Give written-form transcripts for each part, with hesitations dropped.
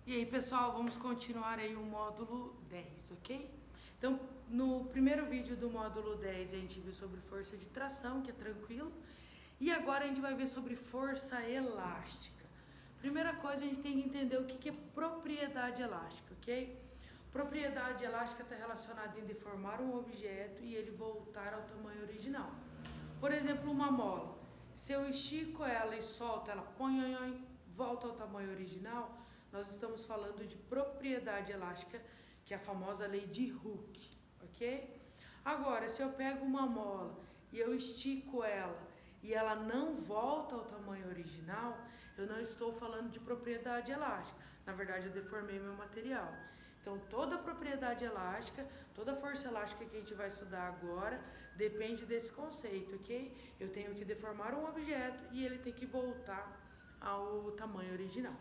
E aí, pessoal, vamos continuar aí o módulo 10, ok? Então, no primeiro vídeo do módulo 10, a gente viu sobre força de tração, que é tranquilo. E agora a gente vai ver sobre força elástica. Primeira coisa, a gente tem que entender o que é propriedade elástica, ok? Propriedade elástica está relacionada em deformar um objeto e ele voltar ao tamanho original. Por exemplo, uma mola. Se eu estico ela e solto ela, volta ao tamanho original, nós estamos falando de propriedade elástica, que é a famosa lei de Hooke, ok? Agora, se eu pego uma mola e eu estico ela e ela não volta ao tamanho original, eu não estou falando de propriedade elástica. Na verdade, eu deformei meu material. Então, toda propriedade elástica, toda força elástica que a gente vai estudar agora, depende desse conceito, ok? Eu tenho que deformar um objeto e ele tem que voltar ao tamanho original.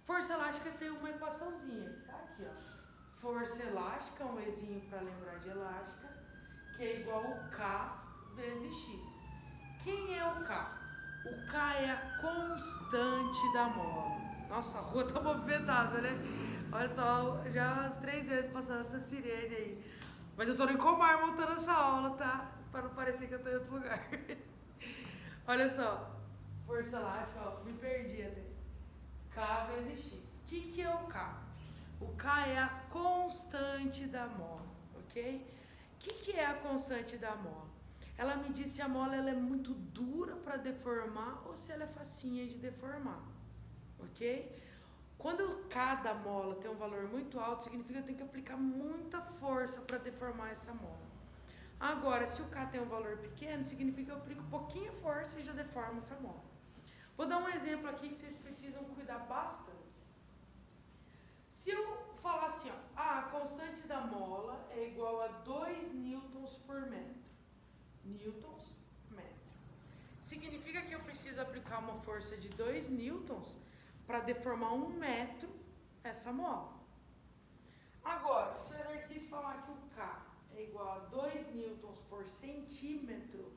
Força elástica tem uma equaçãozinha, tá aqui, ó. Força elástica, um Ezinho para lembrar de elástica, que é igual a K vezes X. Quem é o K? O K é a constante da mola. Nossa, a rua tá movimentada, né? Olha só, já as 3 vezes passando essa sirene aí. Mas eu tô no Icomar montando essa aula, tá? Para não parecer que eu tô em outro lugar. Olha só, força elástica, ó, me perdi até. K vezes X. O que é o K? O K é a constante da mola, ok? O que é a constante da mola? Ela me diz se a mola ela é muito dura para deformar ou se ela é facinha de deformar, ok? Quando o K da mola tem um valor muito alto, significa que eu tenho que aplicar muita força para deformar essa mola. Agora, se o K tem um valor pequeno, significa que eu aplico pouquinha força e já deformo essa mola. Vou dar um exemplo aqui que vocês precisam cuidar bastante. Se eu falar assim, ó, a constante da mola é igual a 2 newtons por metro. Newtons, metro. Significa que eu preciso aplicar uma força de 2 newtons para deformar 1 metro essa mola. Agora, se o exercício falar que o K é igual a 2 newtons por centímetro,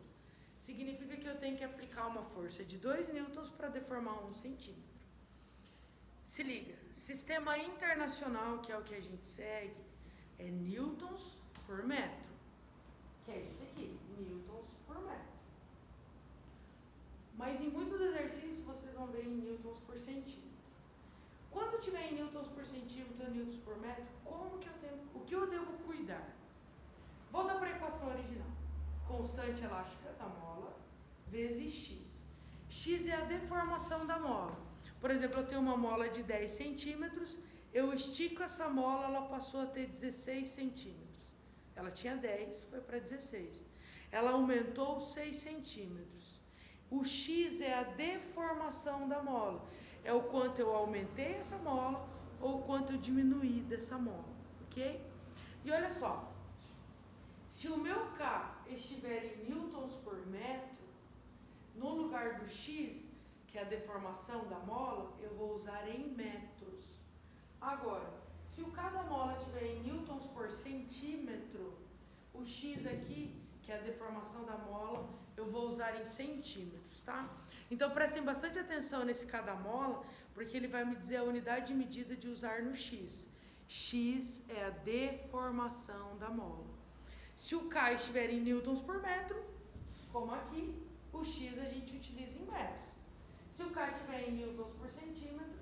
significa que eu tenho que aplicar uma força de 2 newtons para deformar 1 centímetro. Se liga, sistema internacional, que é o que a gente segue, é newtons por metro, que é isso aqui, newtons por metro. Mas em muitos exercícios vocês vão ver em newtons por centímetro. Quando tiver em newtons por centímetro ou newtons por metro, o que eu devo cuidar? Volta para a equação original. Constante elástica da mola vezes x. X é a deformação da mola. Por exemplo, eu tenho uma mola de 10 centímetros, eu estico essa mola, ela passou a ter 16 centímetros. Ela tinha 10, foi para 16. Ela aumentou 6 centímetros. O x é a deformação da mola. É o quanto eu aumentei essa mola ou o quanto eu diminuí dessa mola, ok? E olha só, se o meu K estiver em newtons por metro, no lugar do x, que é a deformação da mola, eu vou usar em metros. Agora, se o K da mola estiver em newtons por centímetro, o x aqui, que é a deformação da mola, eu vou usar em centímetros, tá? Então prestem bastante atenção nesse K da mola, porque ele vai me dizer a unidade de medida de usar no x. X é a deformação da mola. Se o K estiver em newtons por metro, como aqui, o x a gente utiliza em metros. Se o K estiver em newtons por centímetros,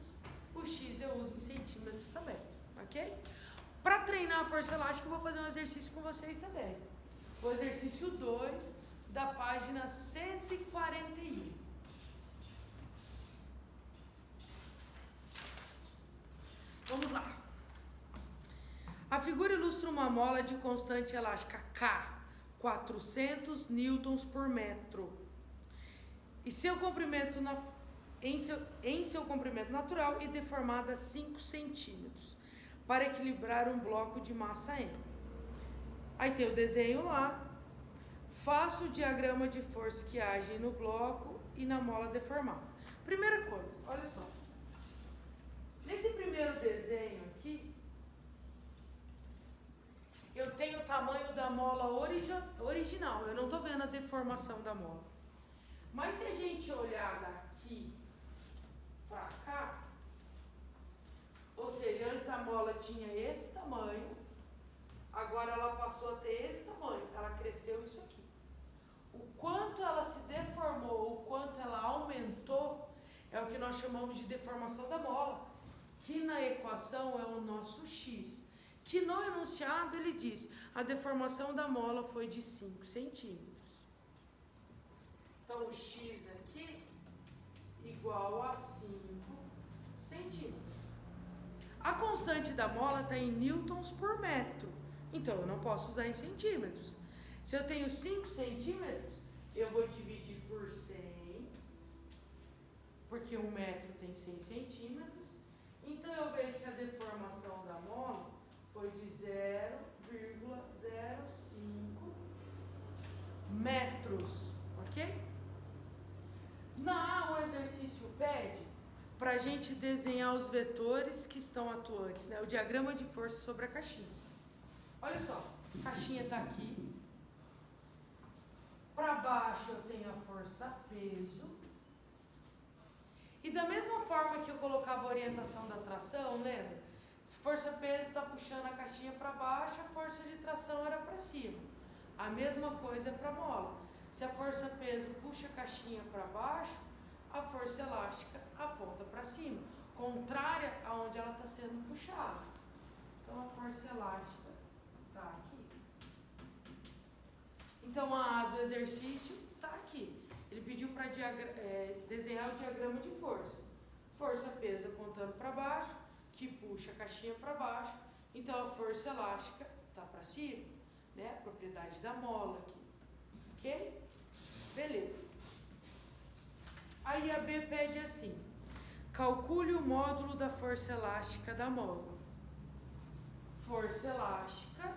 o x eu uso em centímetros também, ok? Para treinar a força elástica, eu vou fazer um exercício com vocês também. O exercício 2, da página 141. Vamos lá. A figura ilustra uma mola de constante elástica K, 400 newtons por metro. E seu comprimento em seu comprimento natural e deformada 5 centímetros, para equilibrar um bloco de massa M. Aí tem o desenho lá. Faço o diagrama de forças que agem no bloco e na mola deformada. Primeira coisa, olha só. Nesse primeiro desenho aqui, eu tenho o tamanho da mola original. Eu não estou vendo a deformação da mola. Mas se a gente olhar daqui para cá, ou tinha esse tamanho, agora ela passou a ter esse tamanho, ela cresceu isso aqui. O quanto ela se deformou, o quanto ela aumentou, é o que nós chamamos de deformação da mola, que na equação é o nosso x, que no enunciado ele diz, a deformação da mola foi de 5 centímetros. Então, o x aqui igual a 5 centímetros. A constante da mola está em newtons por metro, então eu não posso usar em centímetros. Se eu tenho 5 centímetros, eu vou dividir por 100, porque 1 metro tem 100 centímetros. Então, eu vejo que a deformação da mola foi de 0,05 metros, ok? O exercício pede para a gente desenhar os vetores que estão atuantes, né? O diagrama de força sobre a caixinha. Olha só, a caixinha está aqui. Para baixo eu tenho a força peso. E da mesma forma que eu colocava a orientação da tração, lembra? Se força peso está puxando a caixinha para baixo, a força de tração era para cima. A mesma coisa é para a mola. Se a força peso puxa a caixinha para baixo, a força elástica aponta para cima, contrária aonde ela está sendo puxada. Então a força elástica está aqui. Então a A do exercício está aqui. Ele pediu para desenhar o diagrama de força. Força peso apontando para baixo, que puxa a caixinha para baixo. Então a força elástica está para cima, né? A propriedade da mola aqui. Ok? Beleza. Aí a B pede assim: calcule o módulo da força elástica da mola. Força elástica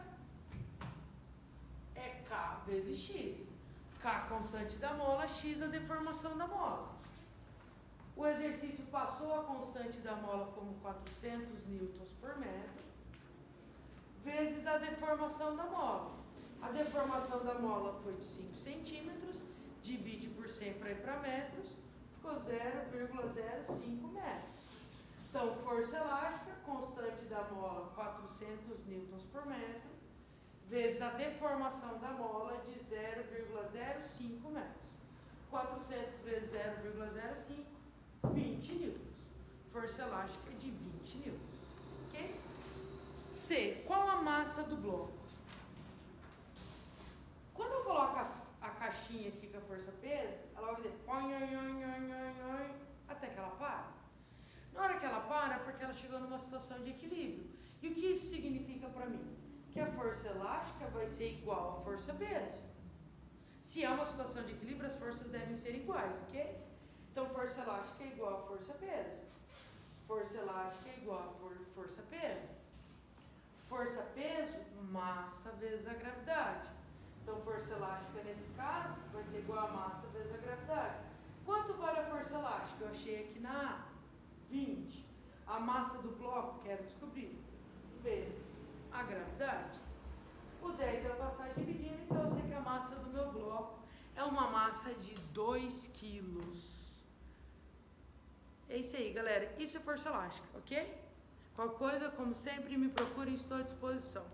é K vezes X. K constante da mola, X a deformação da mola. O exercício passou a constante da mola como 400 newtons por metro, vezes a deformação da mola. A deformação da mola foi de 5 centímetros, divide por 100 para ir para metros, ficou 0,05 metros. Então, força elástica, constante da mola, 400 newtons por metro, vezes a deformação da mola de 0,05 metros. 400 vezes 0,05, 20 newtons. Força elástica de 20 newtons. Ok? C. Qual a massa do bloco? Quando eu coloco a caixinha aqui com a força peso, ela vai fazer até que ela para. Na hora que ela para, é porque ela chegou numa situação de equilíbrio. E o que isso significa para mim? Que a força elástica vai ser igual à força peso. Se há uma situação de equilíbrio, as forças devem ser iguais, ok? Então, força elástica é igual a força peso. Força elástica é igual a força peso. Força peso, massa vezes a gravidade. Então, força elástica nesse caso vai ser igual a massa vezes a gravidade. Quanto vale a força elástica? Eu achei aqui na A, 20. A massa do bloco, quero descobrir, vezes a gravidade. O 10 vai passar dividindo, então eu sei que a massa do meu bloco é uma massa de 2 quilos. É isso aí, galera. Isso é força elástica, ok? Qualquer coisa, como sempre, me procurem, estou à disposição.